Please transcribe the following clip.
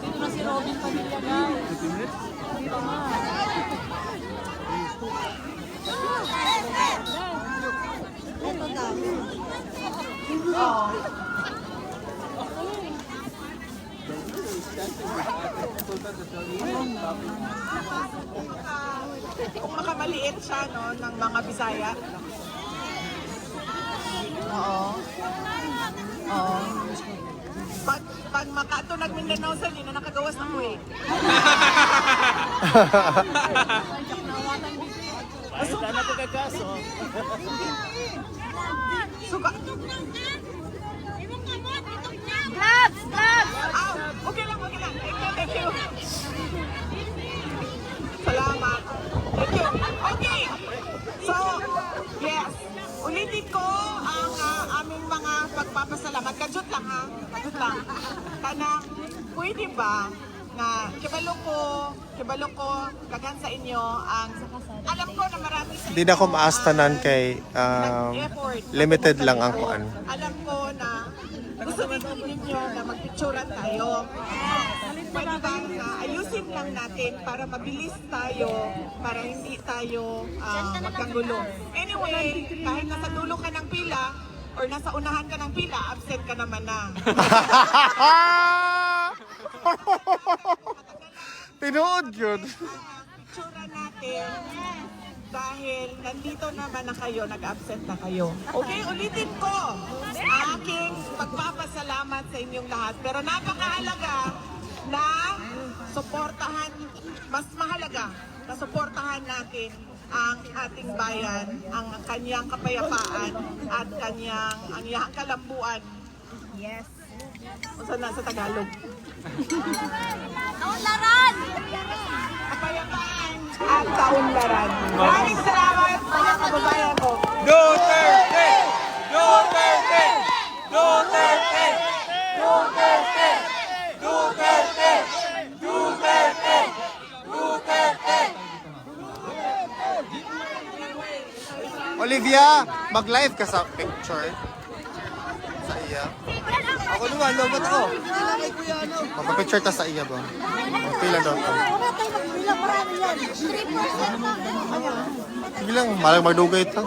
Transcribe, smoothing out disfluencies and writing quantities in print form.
Dito na si Robin Padilla, guys. Dito na. Ito daw. Kung makamaliit siya, no, ng mga Bisaya. Oo. Oo. Pag makatunag Mindanao sa na nakagawas na po eh. Ay, na po kagaso. Suka. Gloves! Gloves! Okay lang, okay lang. Thank you. Salamat. Thank you. Okay. So, yes. Ulitin ko ang aming mga pagpapasalamat. Kajut lang ha. Kajut lang. Kanang, pwede ba na kibalo ko, kagan sa inyo ang, alam ko na marami sa inyo. Di na ko maastanan kay nag-effort. limited lang ang kuan. Alam ko na gusto ninyo na magpicturan tayo. Pwede ba na ayusin lang natin para mabilis tayo, para hindi tayo magkagulo. Anyway, kahit nasa dulo ka ng pila, or nasa unahan ka ng pila, absent ka naman na. Tinuod yun. Picturan natin dahil nandito naman na kayo, nag-absent na kayo. Okay, ulitin ko ang aking pagpapasalamat sa inyong lahat. Pero napakahalaga na suportahan, mas mahalaga na suportahan natin ang ating bayan, ang kanyang kapayapaan at ang iyang kalambuan. Yes. Saan na sa Tagalog? Taunlaran! Kapayapaan at kaunlaran. Maraming salamat mga kababayan ko. Duterte! Duterte! Duterte! Duterte! Duterte! Duterte! Duterte! Olivia, mag-live ka sa picture. Sa iya. Ako naman, lobot ako. Magpa-picture ta sa iya ba? Pila daw to. Sige lang, malang magdugay ito.